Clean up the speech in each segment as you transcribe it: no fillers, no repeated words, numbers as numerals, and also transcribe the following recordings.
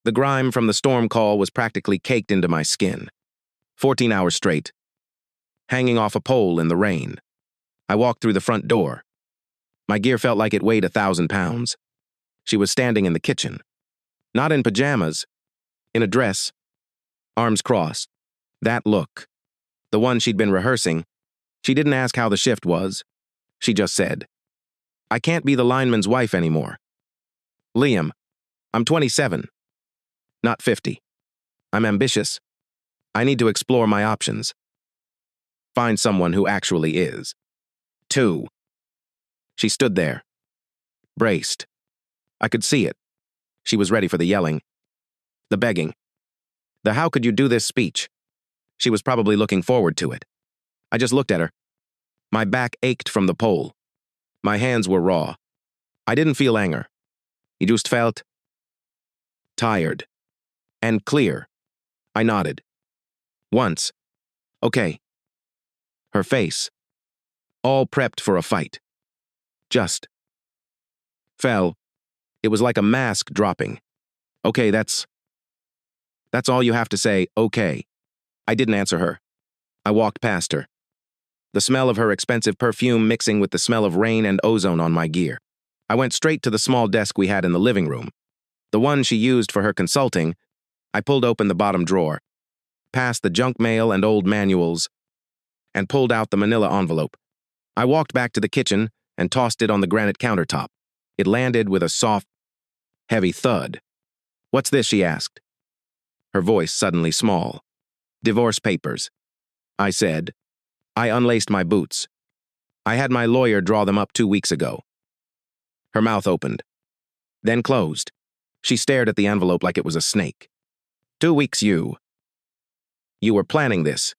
The grime from the storm call was practically caked into my skin. 14 hours straight, hanging off a pole in the rain. I walked through the front door. My gear felt like it weighed 1,000 pounds. She was standing in the kitchen. Not in pajamas, in a dress, arms crossed. That look, the one she'd been rehearsing. She didn't ask how the shift was. She just said, "I can't be the lineman's wife anymore. Liam, I'm 27, not 50. I'm ambitious. I need to explore my options. Find someone who actually is." 2. She stood there, braced. I could see it. She was ready for the yelling, the begging, the "how could you do this" speech. She was probably looking forward to it. I just looked at her. My back ached from the pole. My hands were raw. I didn't feel anger. I just felt tired and clear. I nodded. Once. Okay. Her face, all prepped for a fight, just fell. It was like a mask dropping. Okay, that's all you have to say, okay. I didn't answer her. I walked past her. The smell of her expensive perfume mixing with the smell of rain and ozone on my gear. I went straight to the small desk we had in the living room, the one she used for her consulting. I pulled open the bottom drawer, past the junk mail and old manuals, and pulled out the manila envelope. I walked back to the kitchen and tossed it on the granite countertop. It landed with a soft, heavy thud. "What's this?" she asked, her voice suddenly small. "Divorce papers," I said. I unlaced my boots. I had my lawyer draw them up 2 weeks ago. Her mouth opened, then closed. She stared at the envelope like it was a snake. 2 weeks, you were planning this.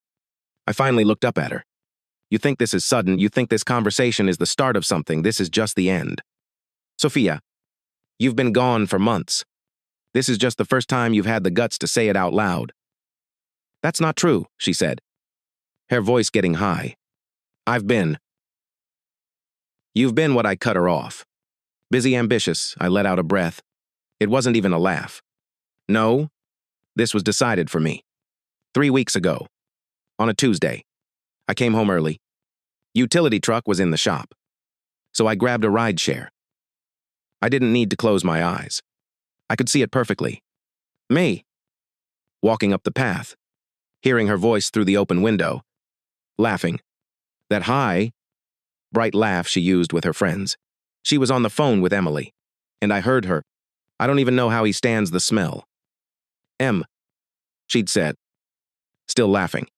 I finally looked up at her. You think this is sudden, you think this conversation is the start of something, this is just the end. Sophia, you've been gone for months. This is just the first time you've had the guts to say it out loud. That's not true, she said, her voice getting high. You've been what I cut her off. Busy, ambitious, I let out a breath. It wasn't even a laugh. No, this was decided for me. 3 weeks ago, on a Tuesday, I came home early. Utility truck was in the shop, so I grabbed a ride share. I didn't need to close my eyes. I could see it perfectly. Me, walking up the path, hearing her voice through the open window, laughing. That high, bright laugh she used with her friends. She was on the phone with Emily, and I heard her. I don't even know how he stands the smell. She'd said, still laughing.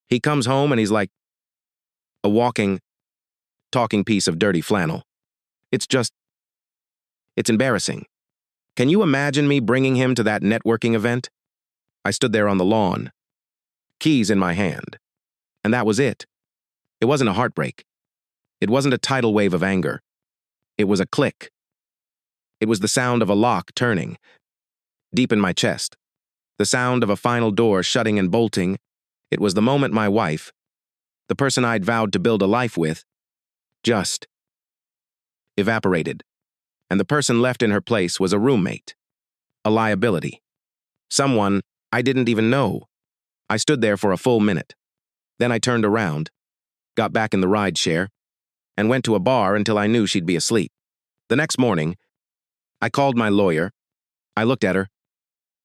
He comes home and he's like a walking, talking piece of dirty flannel. It's embarrassing. Can you imagine me bringing him to that networking event? I stood there on the lawn, keys in my hand, and that was it. It wasn't a heartbreak. It wasn't a tidal wave of anger. It was a click. It was the sound of a lock turning, deep in my chest. The sound of a final door shutting and bolting. It was the moment my wife, the person I'd vowed to build a life with, just evaporated. And the person left in her place was a roommate, a liability, someone I didn't even know. I stood there for a full minute. Then I turned around, got back in the ride share, and went to a bar until I knew she'd be asleep. The next morning, I called my lawyer. I looked at her,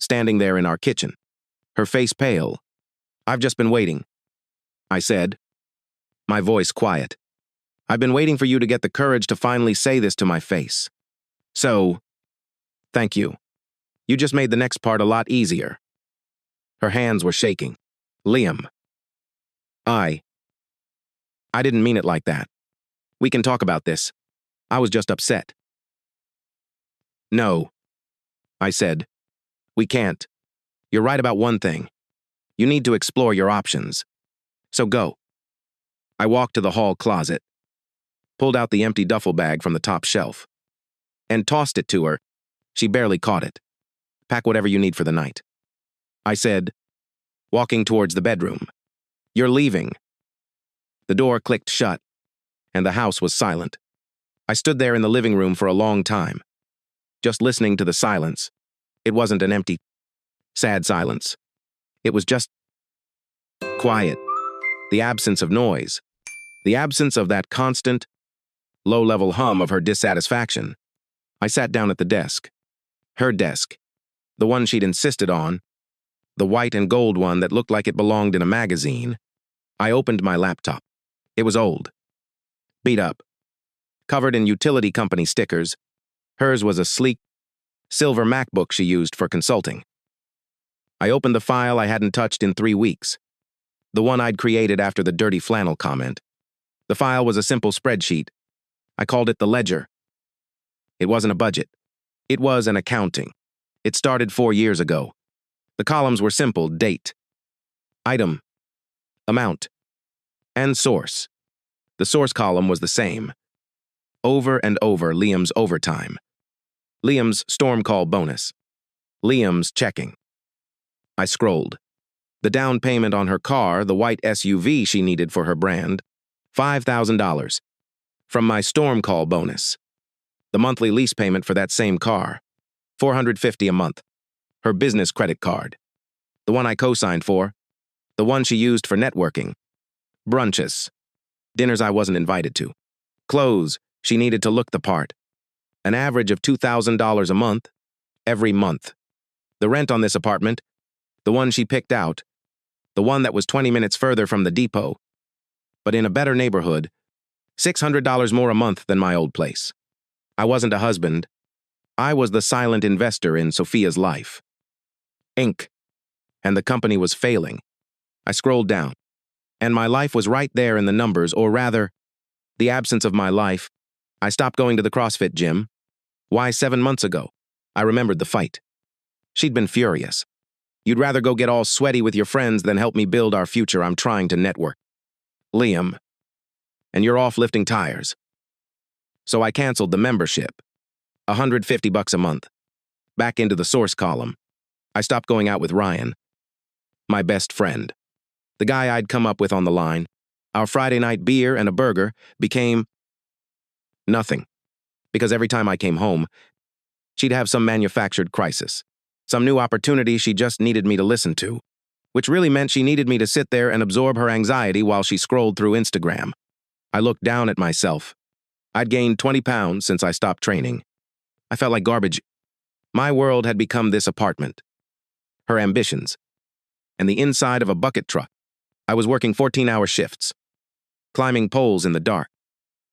standing there in our kitchen, her face pale. "I've just been waiting," I said, my voice quiet. "I've been waiting for you to get the courage to finally say this to my face. So, thank you. You just made the next part a lot easier." Her hands were shaking. "Liam, I didn't mean it like that. We can talk about this. I was just upset." "No," I said. "We can't. You're right about one thing. You need to explore your options. So go." I walked to the hall closet, pulled out the empty duffel bag from the top shelf, and tossed it to her. She barely caught it. "Pack whatever you need for the night," I said, walking towards the bedroom. "You're leaving." The door clicked shut, and the house was silent. I stood there in the living room for a long time, just listening to the silence. It wasn't an empty Sad silence. It was just quiet. The absence of noise. The absence of that constant, low-level hum of her dissatisfaction. I sat down at the desk. Her desk. The one she'd insisted on. The white and gold one that looked like it belonged in a magazine. I opened my laptop. It was old. Beat up. Covered in utility company stickers. Hers was a sleek, silver MacBook she used for consulting. I opened the file I hadn't touched in 3 weeks. The one I'd created after the dirty flannel comment. The file was a simple spreadsheet. I called it the ledger. It wasn't a budget. It was an accounting. It started 4 years ago. The columns were simple: date, item, amount, and source. The source column was the same. Over and over, Liam's overtime. Liam's storm call bonus. Liam's checking. I scrolled. The down payment on her car, the white SUV she needed for her brand, $5,000. From my storm call bonus. The monthly lease payment for that same car, $450 a month. Her business credit card. The one I co-signed for. The one she used for networking. Brunches. Dinners I wasn't invited to. Clothes she needed to look the part. An average of $2,000 a month, every month. The rent on this apartment, the one she picked out, the one that was 20 minutes further from the depot, but in a better neighborhood, $600 more a month than my old place. I wasn't a husband. I was the silent investor in Sophia's life. Inc. And the company was failing. I scrolled down, and my life was right there in the numbers, or rather, the absence of my life. I stopped going to the CrossFit gym. Why, 7 months ago? I remembered the fight. She'd been furious. You'd rather go get all sweaty with your friends than help me build our future. I'm trying to network. Liam. And you're off lifting tires. So I canceled the membership. $150 a month. Back into the source column. I stopped going out with Ryan. My best friend. The guy I'd come up with on the line. Our Friday night beer and a burger became nothing. Because every time I came home, she'd have some manufactured crisis. Some new opportunity she just needed me to listen to. Which really meant she needed me to sit there and absorb her anxiety while she scrolled through Instagram. I looked down at myself. I'd gained 20 pounds since I stopped training. I felt like garbage. My world had become this apartment. Her ambitions. And the inside of a bucket truck. I was working 14-hour shifts. Climbing poles in the dark.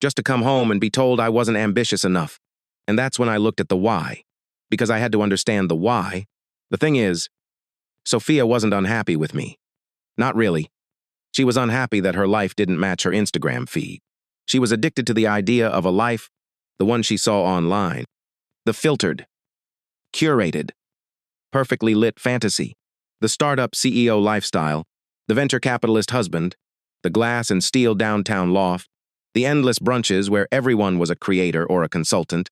Just to come home and be told I wasn't ambitious enough. And that's when I looked at the why. Because I had to understand the why. The thing is, Sophia wasn't unhappy with me. Not really. She was unhappy that her life didn't match her Instagram feed. She was addicted to the idea of a life, the one she saw online. The filtered, curated, perfectly lit fantasy. The startup CEO lifestyle. The venture capitalist husband. The glass and steel downtown loft. The endless brunches where everyone was a creator or a consultant.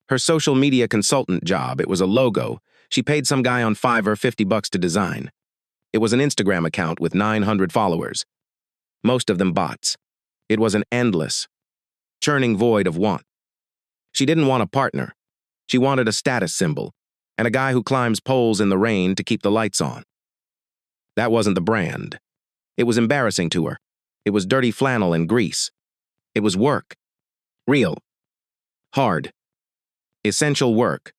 Her social media consultant job, it was a logo. She paid some guy on Fiverr $50 to design. It was an Instagram account with 900 followers. Most of them bots. It was an endless, churning void of want. She didn't want a partner. She wanted a status symbol, and a guy who climbs poles in the rain to keep the lights on. That wasn't the brand. It was embarrassing to her. It was dirty flannel and grease. It was work. Real. Hard. Essential work.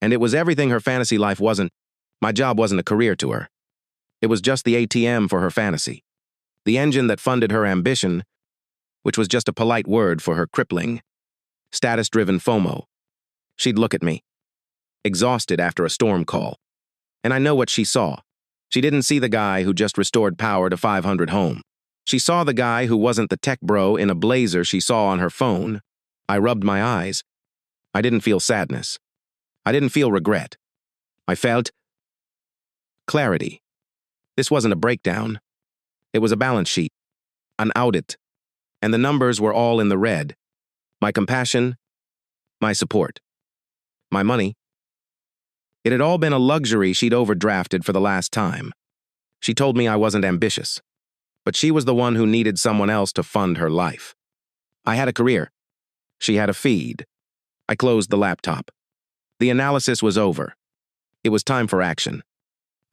And it was everything her fantasy life wasn't. My job wasn't a career to her. It was just the ATM for her fantasy. The engine that funded her ambition, which was just a polite word for her crippling, status-driven FOMO. She'd look at me, exhausted after a storm call. And I know what she saw. She didn't see the guy who just restored power to 500 home. She saw the guy who wasn't the tech bro in a blazer she saw on her phone. I rubbed my eyes. I didn't feel sadness. I didn't feel regret. I felt clarity. This wasn't a breakdown. It was a balance sheet, an audit, and the numbers were all in the red. My compassion, my support, my money. It had all been a luxury she'd overdrafted for the last time. She told me I wasn't ambitious, but she was the one who needed someone else to fund her life. I had a career. She had a feed. I closed the laptop. The analysis was over. It was time for action.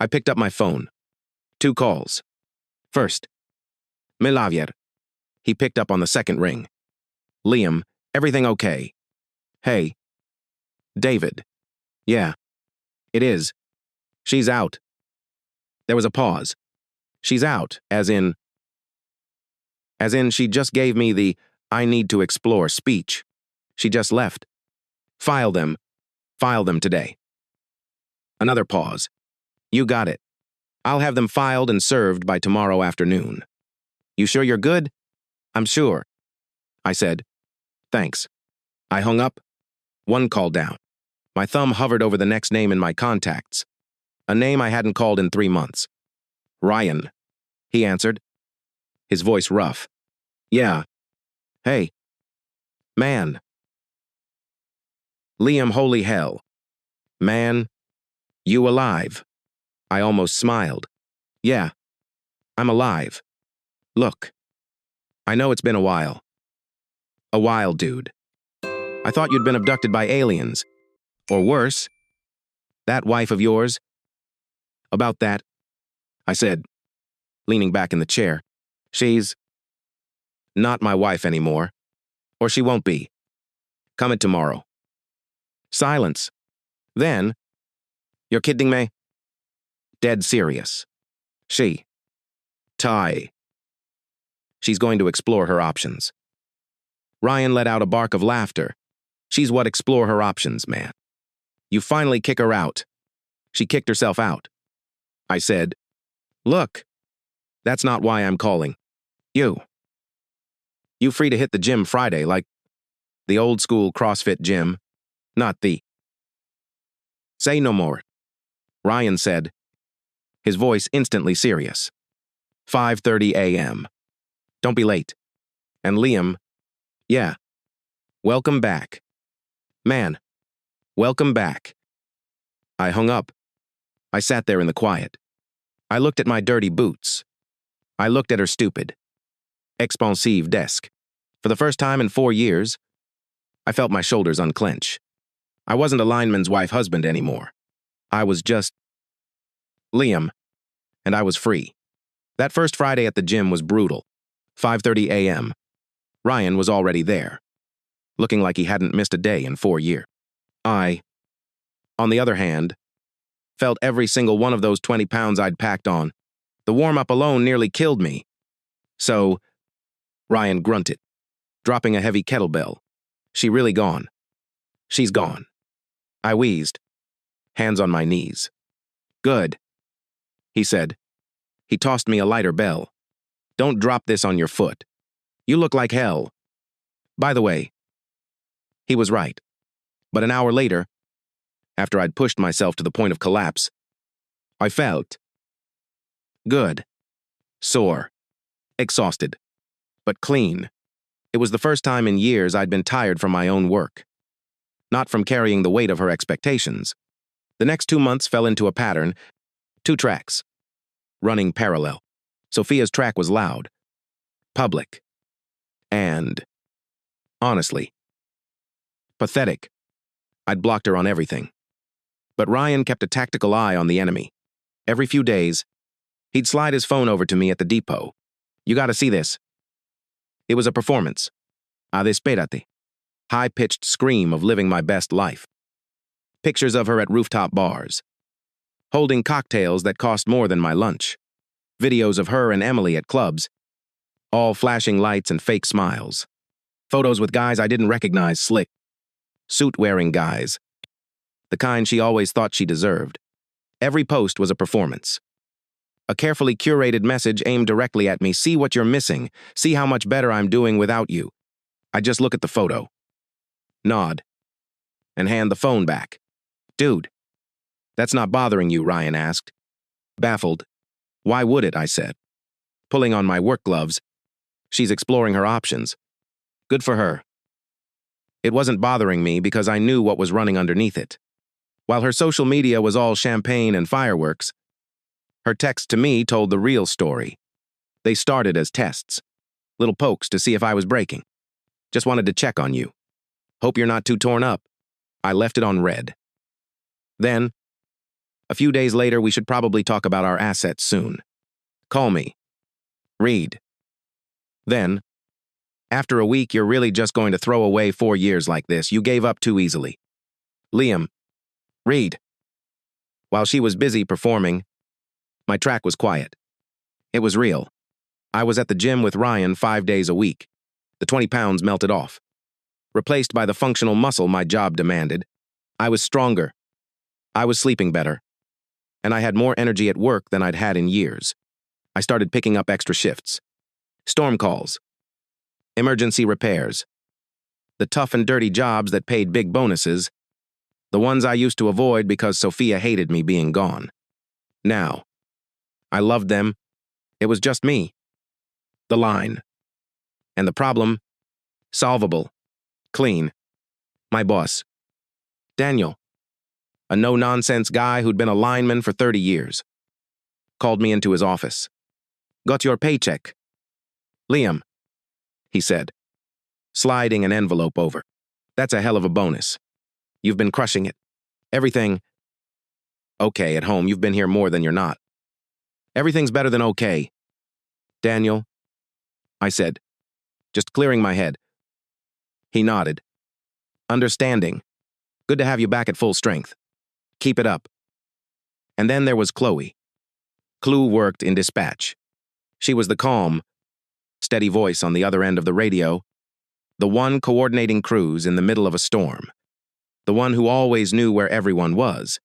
I picked up my phone. 2 calls. First, Milavier. He picked up on the second ring. Liam, everything okay? Hey. David. Yeah. It is. She's out. There was a pause. She's out, as in she just gave me the I need to explore speech. She just left. File them today. Another pause. You got it. I'll have them filed and served by tomorrow afternoon. You sure you're good? I'm sure. I said. Thanks. I hung up. 1 call down. My thumb hovered over the next name in my contacts. A name I hadn't called in 3 months. Ryan. He answered. His voice rough. Yeah. Hey. Man. Liam, holy hell. Man. You alive? I almost smiled. Yeah. I'm alive. Look. I know it's been a while. A while, dude. I thought you'd been abducted by aliens. Or worse. That wife of yours. About that, I said, leaning back in the chair. She's not my wife anymore. Or she won't be. Coming tomorrow. Silence. Then, you're kidding me? Dead serious. She. Ty. She's going to explore her options. Ryan let out a bark of laughter. She's what explore her options, man. You finally kick her out. She kicked herself out. I said, look, that's not why I'm calling. You free to hit the gym Friday, like the old school CrossFit gym, not the. Say no more. Ryan said, his voice instantly serious. 5:30 a.m. Don't be late. And Liam, yeah. Welcome back. Man, welcome back. I hung up. I sat there in the quiet. I looked at my dirty boots. I looked at her stupid, expansive desk. For the first time in 4 years, I felt my shoulders unclench. I wasn't a lineman's wife husband anymore. I was just Liam, and I was free. That first Friday at the gym was brutal. 5:30 a.m. Ryan was already there, looking like he hadn't missed a day in 4 years. I, on the other hand, felt every single one of those 20 pounds I'd packed on. The warm-up alone nearly killed me. So, Ryan grunted, dropping a heavy kettlebell. She really gone. She's gone. I wheezed, hands on my knees. Good, he said. He tossed me a lighter bell. Don't drop this on your foot. You look like hell. By the way, he was right. But an hour later, after I'd pushed myself to the point of collapse, I felt good, sore, exhausted, but clean. It was the first time in years I'd been tired from my own work, not from carrying the weight of her expectations. The next 2 months fell into a pattern, 2 tracks, running parallel. Sophia's track was loud, public, and, honestly, pathetic. I'd blocked her on everything. But Ryan kept a tactical eye on the enemy. Every few days, he'd slide his phone over to me at the depot. You gotta see this. It was a performance. A desperate. High-pitched scream of living my best life. Pictures of her at rooftop bars. Holding cocktails that cost more than my lunch. Videos of her and Emily at clubs. All flashing lights and fake smiles. Photos with guys I didn't recognize, slick, suit-wearing guys. The kind she always thought she deserved. Every post was a performance. A carefully curated message aimed directly at me. See what you're missing. See how much better I'm doing without you. I just look at the photo, nod, and hand the phone back. Dude, that's not bothering you, Ryan asked. Baffled. Why would it, I said. Pulling on my work gloves. She's exploring her options. Good for her. It wasn't bothering me because I knew what was running underneath it. While her social media was all champagne and fireworks, her text to me told the real story. They started as tests, little pokes to see if I was breaking. Just wanted to check on you. Hope you're not too torn up. I left it on red. Then, A few days later, we should probably talk about our assets soon. Call me. Read. Then, after a week, you're really just going to throw away 4 years like this. You gave up too easily. Liam. Read. While she was busy performing, my track was quiet. It was real. I was at the gym with Ryan 5 days a week. The 20 pounds melted off. Replaced by the functional muscle my job demanded. I was stronger. I was sleeping better. And I had more energy at work than I'd had in years. I started picking up extra shifts. Storm calls. Emergency repairs. The tough and dirty jobs that paid big bonuses. The ones I used to avoid because Sophia hated me being gone. Now, I loved them. It was just me. The line. And the problem? Solvable. Clean. My boss. Daniel. A no-nonsense guy who'd been a lineman for 30 years. Called me into his office. Got your paycheck. Liam, he said, sliding an envelope over. That's a hell of a bonus. You've been crushing it. Everything. Okay, at home, you've been here more than you're not. Everything's better than okay. Daniel, I said, just clearing my head. He nodded. Understanding. Good to have you back at full strength. Keep it up. And then there was Chloe. Clue worked in dispatch. She was the calm, steady voice on the other end of the radio, the one coordinating crews in the middle of a storm, the one who always knew where everyone was.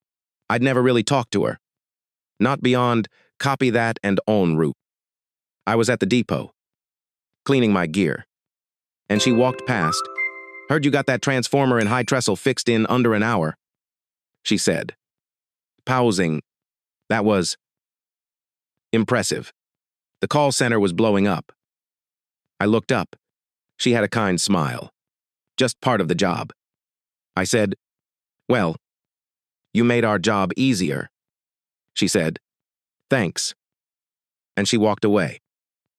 I'd never really talked to her. Not beyond copy that and en route. I was at the depot, cleaning my gear, and she walked past. Heard you got that transformer and high trestle fixed in under an hour, she said, pausing. That was impressive. The call center was blowing up. I looked up. She had a kind smile. Just part of the job. I said, well, you made our job easier. She said, thanks. And she walked away.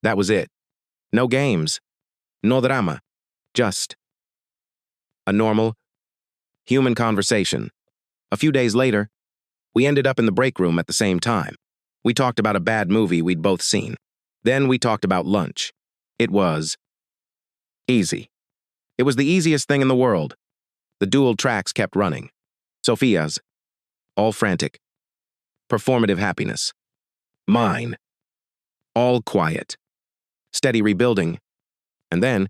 That was it. No games. No drama. Just a normal, human conversation. A few days later, we ended up in the break room at the same time. We talked about a bad movie we'd both seen. Then we talked about lunch. It was easy. It was the easiest thing in the world. The dual tracks kept running. Sophia's, all frantic. Performative happiness. Mine, all quiet. Steady rebuilding. And then,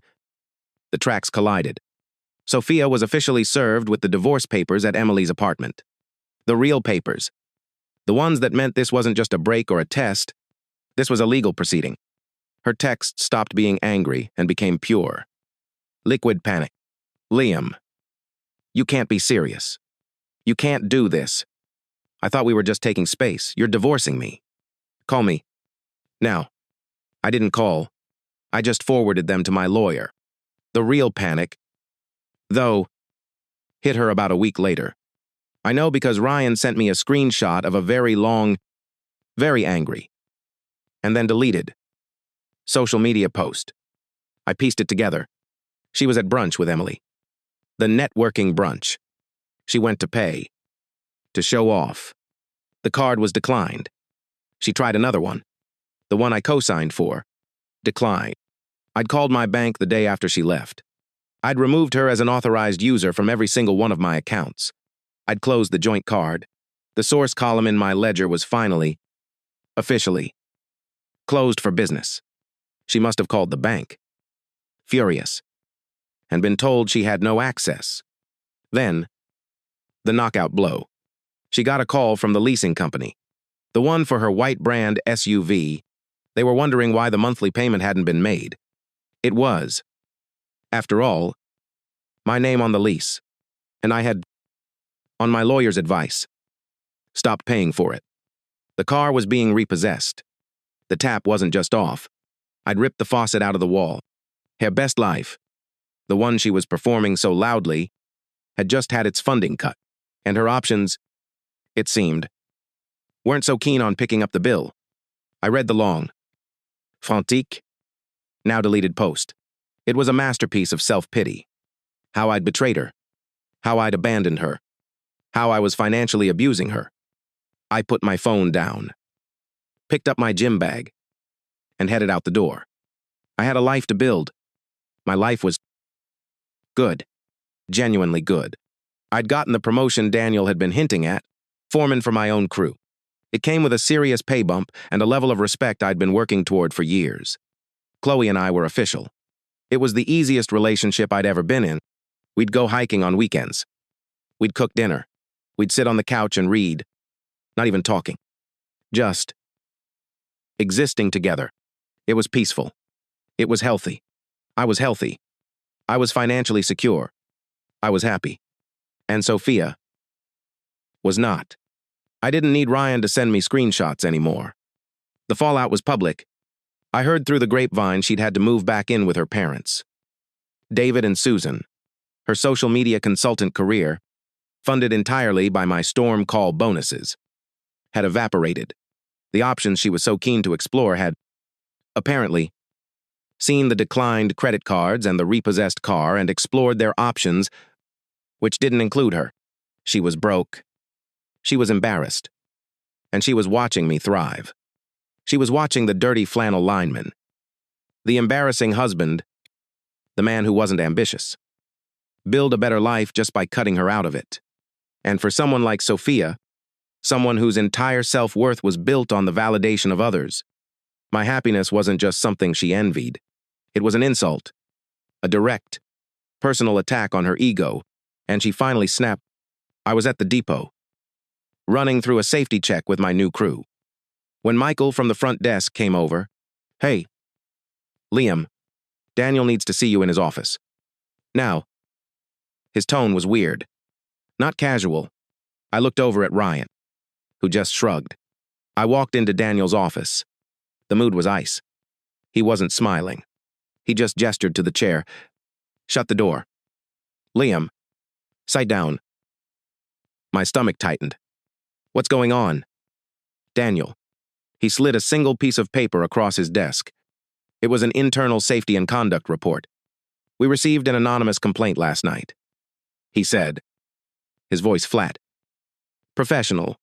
the tracks collided. Sophia was officially served with the divorce papers at Emily's apartment. The real papers. The ones that meant this wasn't just a break or a test. This was a legal proceeding. Her text stopped being angry and became pure. Liquid panic. Liam, you can't be serious. You can't do this. I thought we were just taking space. You're divorcing me. Call me. Now. I didn't call. I just forwarded them to my lawyer. The real panic, though, hit her about a week later. I know because Ryan sent me a screenshot of a very long, very angry, and then deleted social media post. I pieced it together. She was at brunch with Emily. The networking brunch. She went to pay. To show off. The card was declined. She tried another one. The one I co-signed for. Declined. I'd called my bank the day after she left. I'd removed her as an authorized user from every single one of my accounts. I'd closed the joint card. The source column in my ledger was finally, officially, closed for business. She must have called the bank. Furious. And been told she had no access. Then, the knockout blow. She got a call from the leasing company. The one for her white brand SUV. They were wondering why the monthly payment hadn't been made. It was, after all, my name on the lease. And I had, on my lawyer's advice, stopped paying for it. The car was being repossessed. The tap wasn't just off. I'd ripped the faucet out of the wall. Her best life, the one she was performing so loudly, had just had its funding cut. And her options, it seemed, weren't so keen on picking up the bill. I read the long, frantic, now deleted post. It was a masterpiece of self-pity. How I'd betrayed her. How I'd abandoned her. How I was financially abusing her. I put my phone down, picked up my gym bag, and headed out the door. I had a life to build. My life was good, genuinely good. I'd gotten the promotion Daniel had been hinting at, foreman for my own crew. It came with a serious pay bump and a level of respect I'd been working toward for years. Chloe and I were official. It was the easiest relationship I'd ever been in. We'd go hiking on weekends. We'd cook dinner. We'd sit on the couch and read, not even talking. Just existing together. It was peaceful. It was healthy. I was healthy. I was financially secure. I was happy. And Sophia was not. I didn't need Ryan to send me screenshots anymore. The fallout was public. I heard through the grapevine she'd had to move back in with her parents. David and Susan, her social media consultant career, funded entirely by my storm call bonuses, had evaporated. The options she was so keen to explore had, apparently, seen the declined credit cards and the repossessed car and explored their options, which didn't include her. She was broke. She was embarrassed. And she was watching me thrive. She was watching the dirty flannel lineman, the embarrassing husband, the man who wasn't ambitious, build a better life just by cutting her out of it. And for someone like Sophia, someone whose entire self-worth was built on the validation of others, my happiness wasn't just something she envied. It was an insult, a direct, personal attack on her ego, and she finally snapped. I was at the depot, running through a safety check with my new crew. When Michael from the front desk came over, "Hey, Liam, Daniel needs to see you in his office. Now." His tone was weird, not casual. I looked over at Ryan, who just shrugged. I walked into Daniel's office. The mood was ice. He wasn't smiling. He just gestured to the chair. "Shut the door. Liam, sit down." My stomach tightened. "What's going on?" "Daniel." He slid a single piece of paper across his desk. It was an internal safety and conduct report. "We received an anonymous complaint last night," he said, his voice flat. "Professional.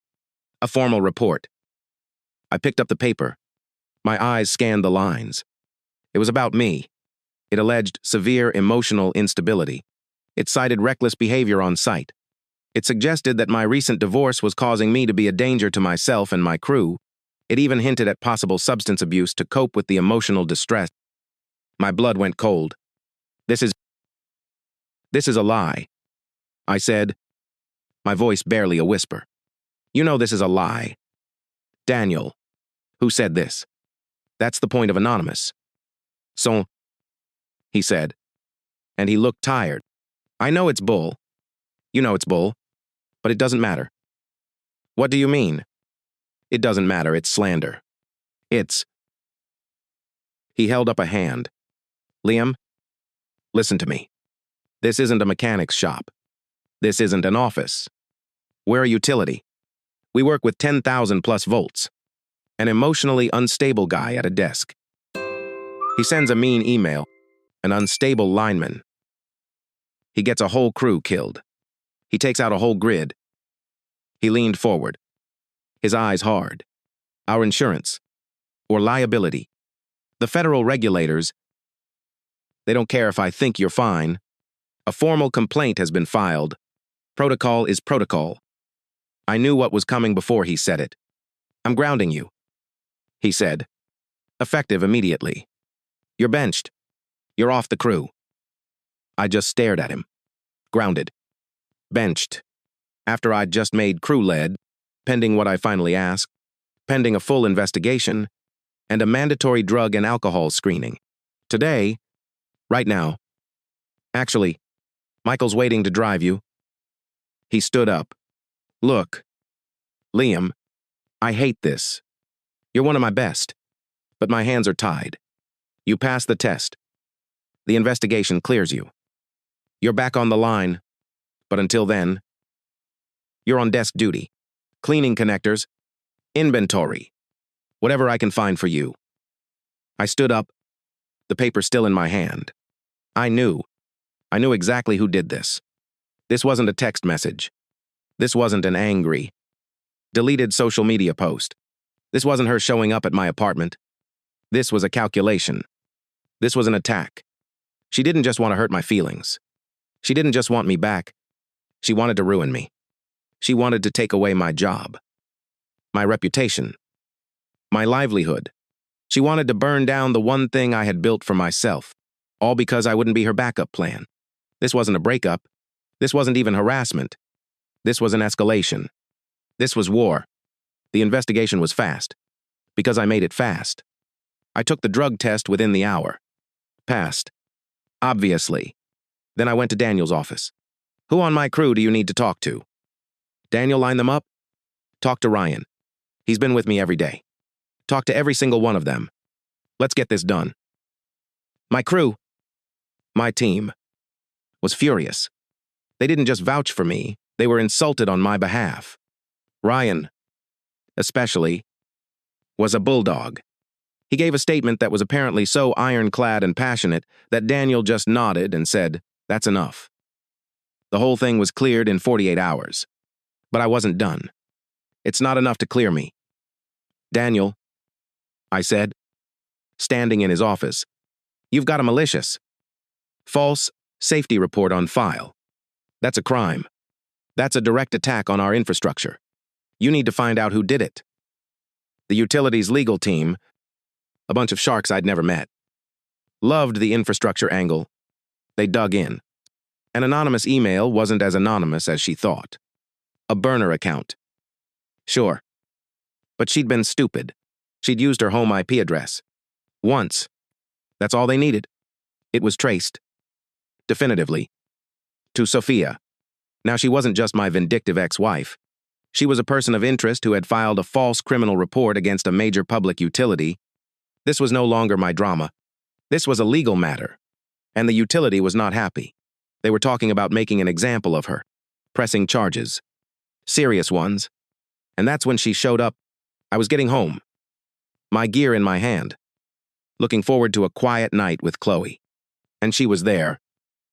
A formal report." I picked up the paper. My eyes scanned the lines. It was about me. It alleged severe emotional instability. It cited reckless behavior on site. It suggested that my recent divorce was causing me to be a danger to myself and my crew. It even hinted at possible substance abuse to cope with the emotional distress. My blood went cold. This is a lie," I said, my voice barely a whisper. "You know this is a lie." "Daniel, who said this? That's the point of anonymous." "So," he said, and he looked tired. "I know it's bull. You know it's bull, but it doesn't matter." "What do you mean?" "It doesn't matter, it's slander. It's—" He held up a hand. "Liam, listen to me. This isn't a mechanic's shop. This isn't an office. We're a utility. We work with 10,000 plus volts. An emotionally unstable guy at a desk. He sends a mean email, an unstable lineman. He gets a whole crew killed. He takes out a whole grid." He leaned forward, his eyes hard. "Our insurance, or liability. The federal regulators, they don't care if I think you're fine. A formal complaint has been filed. Protocol is protocol." I knew what was coming before he said it. "I'm grounding you," he said, effective immediately. "You're benched. You're off the crew." I just stared at him. Grounded. Benched. After I'd just made crew-led, pending what I finally asked, pending a full investigation, and a mandatory drug and alcohol screening. Today, right now. "Actually, Michael's waiting to drive you." He stood up. "Look, Liam, I hate this. You're one of my best, but my hands are tied. You passed the test. The investigation clears you. You're back on the line, but until then, you're on desk duty, cleaning connectors, inventory, whatever I can find for you." I stood up, the paper still in my hand. I knew exactly who did this. This wasn't a text message. This wasn't an angry, Deleted social media post. This wasn't her showing up at my apartment. This was a calculation. This was an attack. She didn't just want to hurt my feelings. She didn't just want me back. She wanted to ruin me. She wanted to take away my job, my reputation, my livelihood. She wanted to burn down the one thing I had built for myself, all because I wouldn't be her backup plan. This wasn't a breakup. This wasn't even harassment. This was an escalation. This was war. The investigation was fast, because I made it fast. I took the drug test within the hour. Passed. Obviously. Then I went to Daniel's office. Who on my crew do you need to talk to? Daniel lined them up. Talk to Ryan. He's been with me every day. Talk to every single one of them. Let's get this done. My crew, my team, was furious. They didn't just vouch for me, they were insulted on my behalf. Ryan, especially, was a bulldog. He gave a statement that was apparently so ironclad and passionate that Daniel just nodded and said, "That's enough." The whole thing was cleared in 48 hours. But I wasn't done. It's not enough to clear me. Daniel, I said, standing in his office, you've got a malicious, false safety report on file. That's a crime. That's a direct attack on our infrastructure. You need to find out who did it. The utilities legal team, a bunch of sharks I'd never met, loved the infrastructure angle. They dug in. An anonymous email wasn't as anonymous as she thought. A burner account. Sure. But she'd been stupid. She'd used her home IP address. Once. That's all they needed. It was traced. Definitively. To Sophia. Now she wasn't just my vindictive ex-wife. She was a person of interest who had filed a false criminal report against a major public utility. This was no longer my drama. This was a legal matter. And the utility was not happy. They were talking about making an example of her. Pressing charges. Serious ones. And that's when she showed up. I was getting home. My gear in my hand. Looking forward to a quiet night with Chloe. And she was there,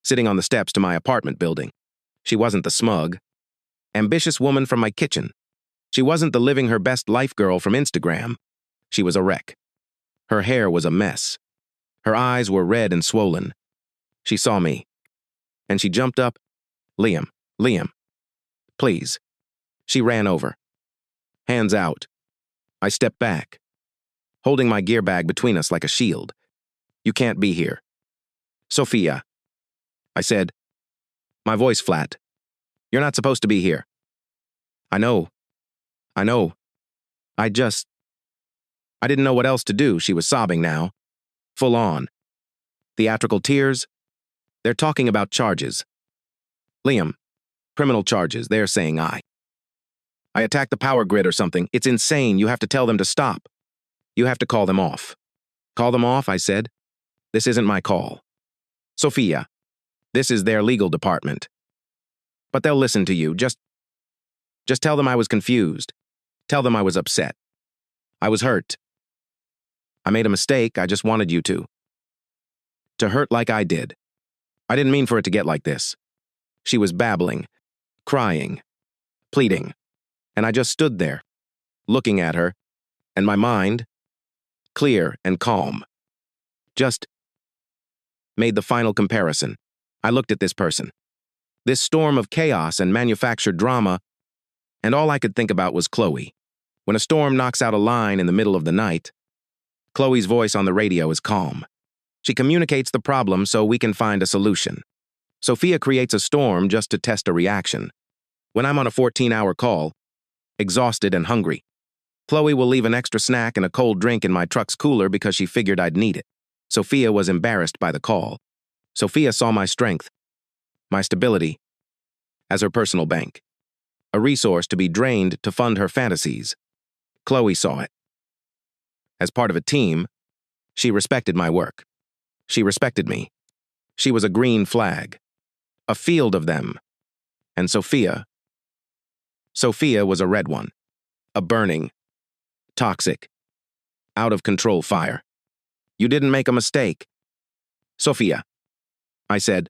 sitting on the steps to my apartment building. She wasn't the smug, ambitious woman from my kitchen. She wasn't the living her best life girl from Instagram. She was a wreck. Her hair was a mess. Her eyes were red and swollen. She saw me. And she jumped up. Liam, please. She ran over. Hands out. I stepped back, holding my gear bag between us like a shield. You can't be here. Sophia, I said, my voice flat. You're not supposed to be here. I know. I didn't know what else to do. She was sobbing now. Full on. Theatrical tears. They're talking about charges. Liam, criminal charges. They're saying I attacked the power grid or something. It's insane. You have to tell them to stop. You have to call them off. Call them off, I said. This isn't my call. Sophia, this is their legal department. But they'll listen to you. Just tell them I was confused. Tell them I was upset. I was hurt. I made a mistake. I just wanted you to hurt like I did. I didn't mean for it to get like this. She was babbling, crying, pleading. And I just stood there, looking at her, and my mind, clear and calm, just made the final comparison. I looked at this person, this storm of chaos and manufactured drama, and all I could think about was Chloe. When a storm knocks out a line in the middle of the night, Chloe's voice on the radio is calm. She communicates the problem so we can find a solution. Sophia creates a storm just to test a reaction. When I'm on a 14-hour call, exhausted and hungry, Chloe will leave an extra snack and a cold drink in my truck's cooler because she figured I'd need it. Sophia was embarrassed by the call. Sophia saw my strength, my stability, as her personal bank, a resource to be drained to fund her fantasies. Chloe saw it. As part of a team, she respected my work. She respected me. She was a green flag, a field of them. And Sophia was a red one, a burning, toxic, out-of-control fire. You didn't make a mistake. Sophia, I said,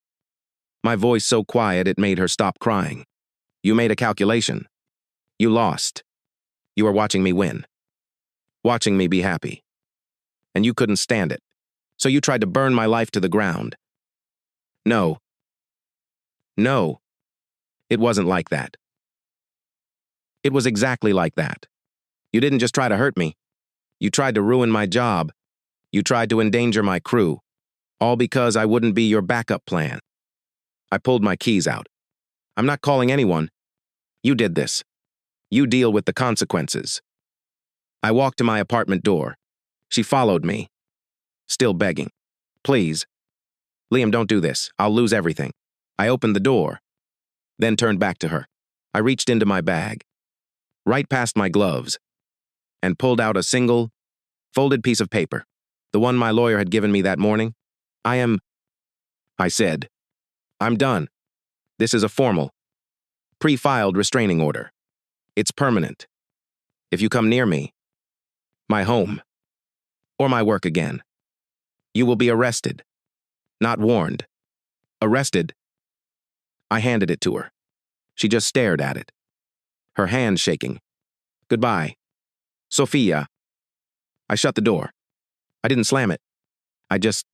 my voice so quiet it made her stop crying. You made a calculation. You lost. You were watching me win, watching me be happy. And you couldn't stand it. So you tried to burn my life to the ground. No. No. It wasn't like that. It was exactly like that. You didn't just try to hurt me. You tried to ruin my job. You tried to endanger my crew. All because I wouldn't be your backup plan. I pulled my keys out. I'm not calling anyone. You did this. You deal with the consequences. I walked to my apartment door. She followed me, still begging. Please. Liam, don't do this. I'll lose everything. I opened the door, then turned back to her. I reached into my bag, right past my gloves, and pulled out a single, folded piece of paper, the one my lawyer had given me that morning. I said, I'm done. This is a formal, pre-filed restraining order. It's permanent. If you come near me, my home, or my work again, you will be arrested. Not warned. Arrested. I handed it to her. She just stared at it, her hand shaking. Goodbye. Sophia. I shut the door. I didn't slam it. I just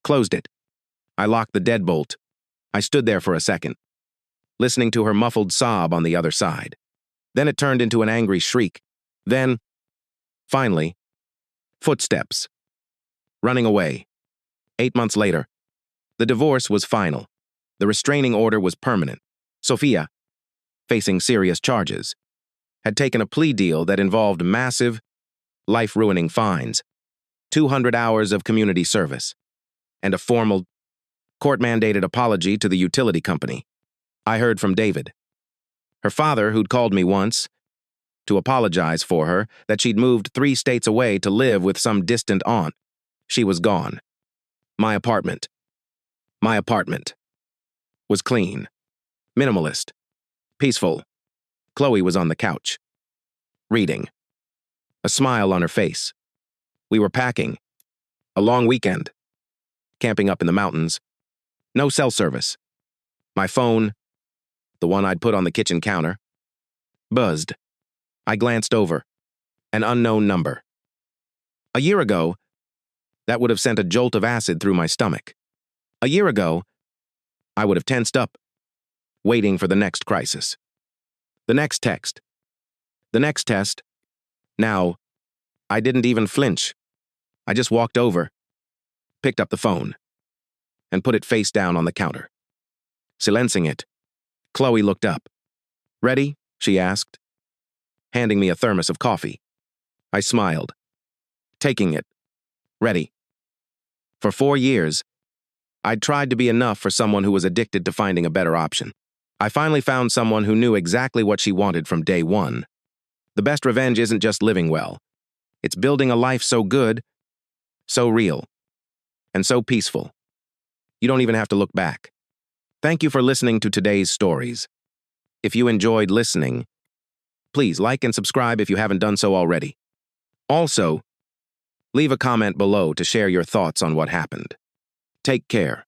closed it. I locked the deadbolt. I stood there for a second, listening to her muffled sob on the other side. Then it turned into an angry shriek. Then, finally, footsteps. Running away. 8 months later, the divorce was final. The restraining order was permanent. Sophia, facing serious charges, had taken a plea deal that involved massive, life-ruining fines, 200 hours of community service, and a formal, court-mandated apology to the utility company. I heard from David, her father, who'd called me once to apologize for her, that she'd moved 3 states away to live with some distant aunt. She was gone. My apartment was clean, minimalist, peaceful. Chloe was on the couch, reading, a smile on her face. We were packing. A long weekend. Camping up in the mountains. No cell service. My phone, the one I'd put on the kitchen counter, buzzed. I glanced over. An unknown number. A year ago, that would have sent a jolt of acid through my stomach. A year ago, I would have tensed up, waiting for the next crisis. The next text. The next test. Now, I didn't even flinch. I just walked over, picked up the phone, and put it face down on the counter. Silencing it, Chloe looked up. Ready? She asked, handing me a thermos of coffee. I smiled, taking it. Ready. For 4 years, I'd tried to be enough for someone who was addicted to finding a better option. I finally found someone who knew exactly what she wanted from day one. The best revenge isn't just living well. It's building a life so good, so real, and so peaceful. You don't even have to look back. Thank you for listening to today's stories. If you enjoyed listening, please like and subscribe if you haven't done so already. Also, leave a comment below to share your thoughts on what happened. Take care.